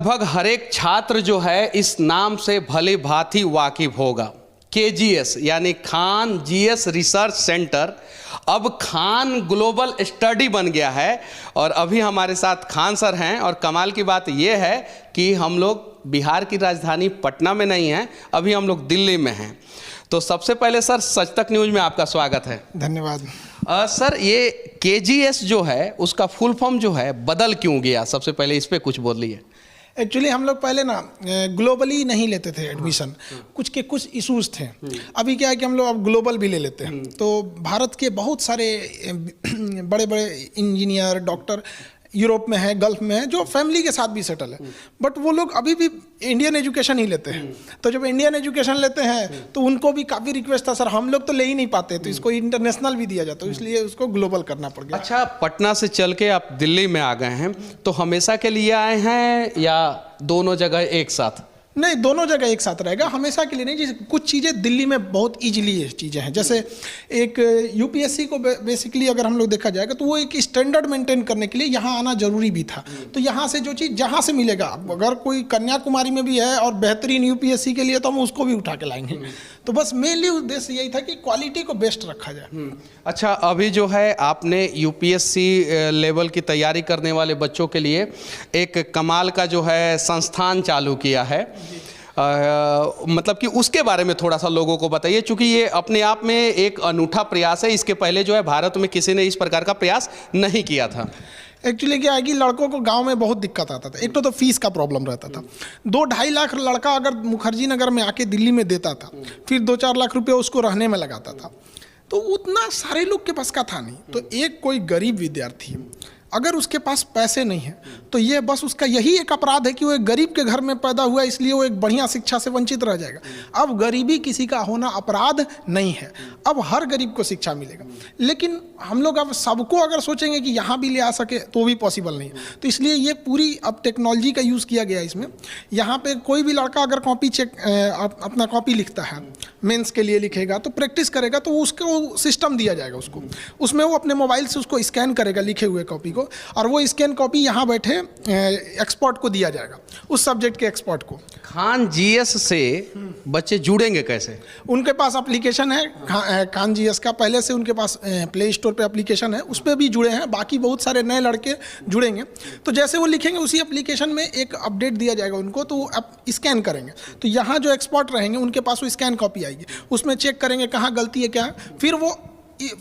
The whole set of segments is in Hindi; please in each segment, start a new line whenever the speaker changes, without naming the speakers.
लगभग हर एक छात्र जो है इस नाम से भली भांति वाकिफ होगा। KGS यानी खान जीएस रिसर्च सेंटर अब खान ग्लोबल स्टडी बन गया है। और अभी हमारे साथ खान सर हैं और कमाल की बात यह है कि हम लोग बिहार की राजधानी पटना में नहीं हैं, अभी हम लोग दिल्ली में हैं। तो सबसे पहले सर सच तक न्यूज़ में आपका स्वागत है।
धन्यवाद।
सर ये KGS जो है उसका फुल फॉर्म जो है बदल क्यों गया, सबसे पहले इस पे कुछ बोलिए।
एक्चुअली हम लोग पहले ना ग्लोबली नहीं लेते थे एडमिशन, कुछ इश्यूज थे। अभी क्या है कि हम लोग अब ग्लोबल भी ले लेते हैं। तो भारत के बहुत सारे बड़े बड़े इंजीनियर डॉक्टर यूरोप में है, गल्फ में है, जो फैमिली के साथ भी सेटल है, बट वो लोग अभी भी इंडियन एजुकेशन ही लेते हैं। तो जब इंडियन एजुकेशन लेते हैं तो उनको भी काफ़ी रिक्वेस्ट था, सर हम लोग तो ले ही नहीं पाते, तो इसको इंटरनेशनल भी दिया जाता है, इसलिए उसको ग्लोबल करना पड़ गया।
अच्छा, पटना से चल के आप दिल्ली में आ गए हैं, तो हमेशा के लिए आए हैं या दोनों जगह एक साथ?
नहीं, दोनों जगह एक साथ रहेगा, हमेशा के लिए नहीं। जैसे कुछ चीज़ें दिल्ली में बहुत इजीली चीज़ें हैं, जैसे एक यूपीएससी को बेसिकली अगर हम लोग देखा जाएगा तो वो एक स्टैंडर्ड मेंटेन करने के लिए यहाँ आना जरूरी भी था। तो यहाँ से जो चीज़ जहाँ से मिलेगा, अगर कोई कन्याकुमारी में भी है और बेहतरीन यूपीएससी के लिए, तो हम उसको भी उठा के लाएंगे। तो बस मेनली उद्देश्य यही था कि क्वालिटी को बेस्ट रखा जाए।
अच्छा, अभी जो है आपने यूपीएससी लेवल की तैयारी करने वाले बच्चों के लिए एक कमाल का जो है संस्थान चालू किया है। मतलब कि उसके बारे में थोड़ा सा लोगों को बताइए, क्योंकि ये अपने आप में एक अनूठा प्रयास है। इसके पहले जो है भारत में किसी ने इस प्रकार का प्रयास नहीं किया था।
एक्चुअली क्या है कि लड़कों को गांव में बहुत दिक्कत आता था। एक तो फीस का प्रॉब्लम रहता था। 2-2.5 लाख लड़का अगर मुखर्जी नगर में आके दिल्ली में देता था, फिर 2-4 लाख रुपये उसको रहने में लगाता था, तो उतना सारे लोग के पास का था नहीं। तो एक कोई गरीब विद्यार्थी अगर उसके पास पैसे नहीं है, तो ये बस उसका यही एक अपराध है कि वो एक गरीब के घर में पैदा हुआ, इसलिए वो एक बढ़िया शिक्षा से वंचित रह जाएगा। अब गरीबी किसी का होना अपराध नहीं है, अब हर गरीब को शिक्षा मिलेगा। लेकिन हम लोग अब सबको अगर सोचेंगे कि यहाँ भी ले आ सके तो भी पॉसिबल नहीं है। तो इसलिए ये पूरी अब टेक्नोलॉजी का यूज़ किया गया है इसमें। यहाँ पे कोई भी लड़का अगर कॉपी अपना कॉपी लिखता है, मेंस के लिए लिखेगा, तो प्रैक्टिस करेगा, तो उसको सिस्टम दिया जाएगा उसको, उसमें वो अपने मोबाइल से उसको स्कैन करेगा लिखे हुए कॉपी को, और वो स्कैन कॉपी यहाँ बैठे एक्सपर्ट को दिया जाएगा, उस सब्जेक्ट के एक्सपर्ट को।
खान जीएस से बच्चे जुड़ेंगे कैसे?
उनके पास एप्लीकेशन है खान जीएस का, पहले से उनके पास प्ले स्टोर पे एप्लीकेशन है, उस पर भी जुड़े हैं। बाकी बहुत सारे नए लड़के जुड़ेंगे, तो जैसे वो लिखेंगे उसी एप्लीकेशन में एक अपडेट दिया जाएगा उनको, तो वो स्कैन करेंगे, तो यहाँ जो एक्सपर्ट रहेंगे उनके पास वो स्कैन कॉपी आएगी, उसमें चेक करेंगे कहाँ गलती है क्या है, फिर वो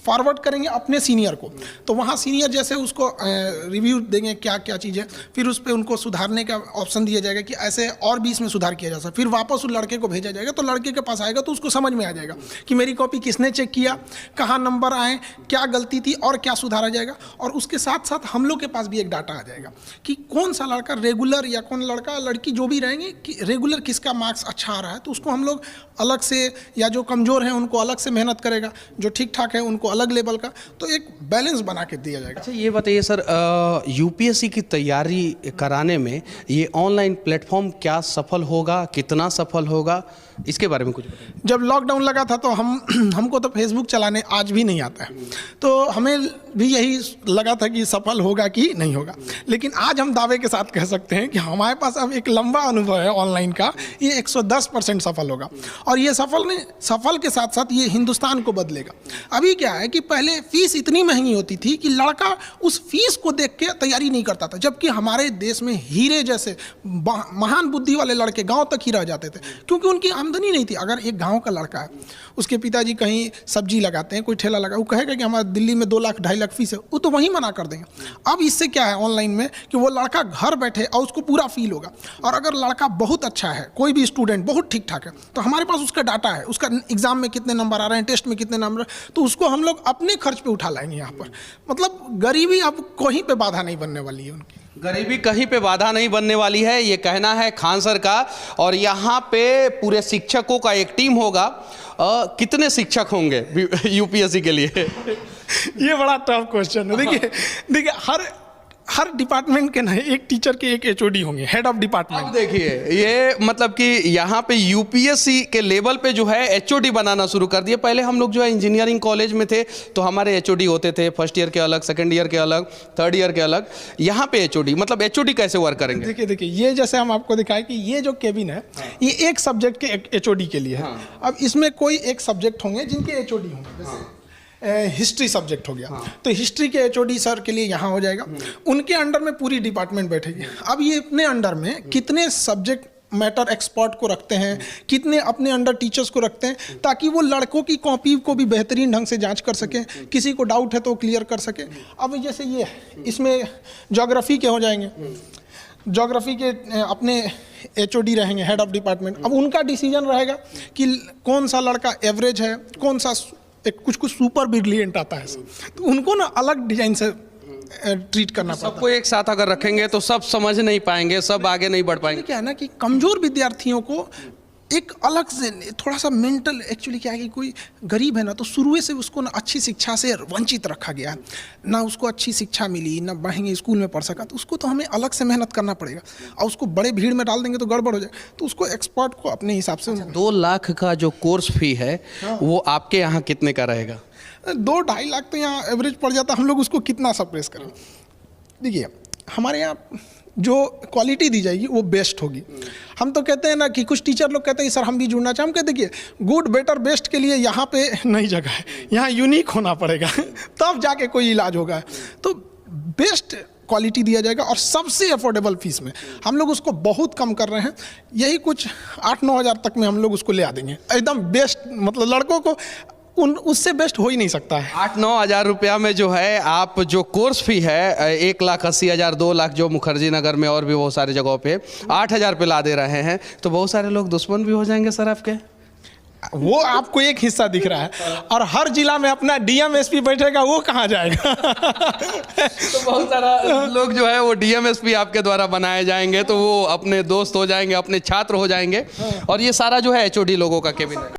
फॉरवर्ड करेंगे अपने सीनियर को। तो वहाँ सीनियर जैसे उसको रिव्यू देंगे क्या क्या चीज़ है, फिर उस पर उनको सुधारने का ऑप्शन दिया जाएगा कि ऐसे और भी इसमें सुधार किया जा सकता। फिर वापस उस लड़के को भेजा जाएगा, तो लड़के के पास आएगा तो उसको समझ में आ जाएगा कि मेरी कॉपी किसने चेक किया, कहाँ नंबर आए, क्या गलती थी और क्या सुधारा जाएगा। और उसके साथ साथ हम लोग के पास भी एक डाटा आ जाएगा कि कौन सा लड़का रेगुलर या कौन लड़का लड़की जो भी रहेंगे कि रेगुलर किसका मार्क्स अच्छा आ रहा है, तो उसको हम लोग अलग से, या जो कमज़ोर हैं उनको अलग से मेहनत करेगा, जो ठीक ठाक है उनको अलग लेवल का, तो एक बैलेंस बना के दिया जाएगा।
अच्छा, ये बताइए सर, यूपीएससी की तैयारी कराने में ये ऑनलाइन प्लेटफॉर्म क्या सफल होगा, कितना सफल होगा, इसके बारे में कुछ बताइए।
जब लॉकडाउन लगा था तो हमको तो फेसबुक चलाने आज भी नहीं आता है, तो हमें भी यही लगा था कि सफल होगा कि नहीं होगा। लेकिन आज हम दावे के साथ कह सकते हैं कि हमारे पास अब एक लंबा अनुभव है ऑनलाइन का, ये 110% सफल होगा। और ये सफल के साथ साथ ये हिंदुस्तान को बदलेगा। अभी क्या है कि पहले फीस इतनी महंगी होती थी कि लड़का उस फीस को देख के तैयारी नहीं करता था, जबकि हमारे देश में हीरे जैसे महान बुद्धि वाले लड़के गाँव तक ही रह जाते थे, क्योंकि उनकी आमदनी नहीं थी। अगर एक गांव का लड़का है, उसके पिताजी कहीं सब्जी लगाते हैं, कोई ठेला लगा, वो कहेगा कि हमारे दिल्ली में 2 लाख 2.5 लाख फीस है, वो तो वहीं मना कर देंगे। अब इससे क्या है ऑनलाइन में कि वो लड़का घर बैठे और उसको पूरा फील होगा। और अगर लड़का बहुत अच्छा है, कोई भी स्टूडेंट बहुत ठीक ठाक है, तो हमारे पास उसका डाटा है, उसका एग्जाम में कितने नंबर आ रहे हैं, टेस्ट में कितने नंबर, तो उसको हम लोग अपने खर्च पे उठा लाएंगे यहाँ पर। मतलब गरीबी अब कहीं पे बाधा नहीं बनने वाली है उनकी।
गरीबी कहीं पे बाधा नहीं बनने वाली है, ये कहना है खान सर का। और यहाँ पे पूरे शिक्षकों का एक टीम होगा। कितने शिक्षक होंगे यूपीएससी के लिए?
ये बड़ा टफ क्वेश्चन है। देखिए हर हर डिपार्टमेंट के ना एक टीचर के एक एचओडी होंगे, हेड ऑफ डिपार्टमेंट।
अब देखिए ये मतलब कि यहाँ पे यूपीएससी के लेवल पे जो है एचओडी बनाना शुरू कर दिए। पहले हम लोग जो है इंजीनियरिंग कॉलेज में थे तो हमारे एचओडी होते थे, फर्स्ट ईयर के अलग, सेकंड ईयर के अलग, थर्ड ईयर के अलग। यहाँ पे एचओडी मतलब एचओडी कैसे वर्क करेंगे?
देखिए ये जैसे हम आपको दिखाए कि ये जो केबिन है ये एक सब्जेक्ट के एचओडी के लिए है। अब इसमें कोई एक सब्जेक्ट होंगे जिनके एचओडी होंगे, जैसे हिस्ट्री सब्जेक्ट हो गया तो हिस्ट्री के एचओडी सर के लिए यहाँ हो जाएगा, उनके अंडर में पूरी डिपार्टमेंट बैठेगी। अब ये अपने अंडर में कितने सब्जेक्ट मैटर एक्सपर्ट को रखते हैं, कितने अपने अंडर टीचर्स को रखते हैं, ताकि वो लड़कों की कॉपी को भी बेहतरीन ढंग से जांच कर सकें, किसी को डाउट है तो वो क्लियर कर सके। अब जैसे ये इसमें ज्योग्राफी के हो जाएंगे, ज्योग्राफी के अपने एचओडी रहेंगे, हेड ऑफ डिपार्टमेंट। अब उनका डिसीजन रहेगा कि कौन सा लड़का एवरेज है, कौन सा एक कुछ सुपर ब्रिलियंट आता है, तो उनको ना अलग डिजाइन से ट्रीट करना पड़ता है।
सबको एक साथ अगर रखेंगे तो सब समझ नहीं पाएंगे, सब आगे नहीं बढ़ पाएंगे।
क्या है ना कि कमजोर विद्यार्थियों को एक अलग से थोड़ा सा मेंटल, एक्चुअली क्या है कि कोई गरीब है ना तो शुरू से उसको ना अच्छी शिक्षा से वंचित रखा गया है, ना उसको अच्छी शिक्षा मिली, ना बढ़ेंगे स्कूल में पढ़ सका, तो उसको तो हमें अलग से मेहनत करना पड़ेगा। और उसको बड़े भीड़ में डाल देंगे तो गड़बड़ हो जाए, तो उसको एक्सपर्ट को अपने हिसाब से
2 लाख का जो कोर्स फी है वो आपके यहाँ कितने का रहेगा?
2-2.5 लाख तो यहाँ एवरेज पड़ जाता। हम लोग उसको कितना सप्रेस करें? देखिए हमारे यहाँ जो क्वालिटी दी जाएगी वो बेस्ट होगी। हम तो कहते हैं ना कि कुछ टीचर लोग कहते हैं सर हम भी जुड़ना चाहें, हम कहते देखिए गुड बेटर बेस्ट के लिए यहाँ पे नई जगह है, यहाँ यूनिक होना पड़ेगा तब जाके कोई इलाज होगा। तो बेस्ट क्वालिटी दिया जाएगा और सबसे अफोर्डेबल फीस में। हम लोग उसको बहुत कम कर रहे हैं, यही कुछ 8-9 हज़ार तक में हम लोग उसको ले आ देंगे एकदम बेस्ट। मतलब लड़कों को उससे बेस्ट हो ही नहीं सकता है।
8-9 हज़ार रुपया में जो है आप जो कोर्स फी है 1,80,000 2 लाख जो मुखर्जी नगर में और भी बहुत सारी जगहों पे 8,000 पे ला दे रहे हैं, तो बहुत सारे लोग दुश्मन भी हो जाएंगे सर आपके।
वो आपको एक हिस्सा दिख रहा है और हर जिला में अपना डीएम एसपी बैठेगा, वो कहाँ जाएगा?
तो बहुत सारा लोग जो है वो डीएम एसपी आपके द्वारा बनाए जाएंगे, तो वो अपने दोस्त हो जाएंगे, अपने छात्र हो जाएंगे। और ये सारा जो है एचओडी लोगों का केबिन है।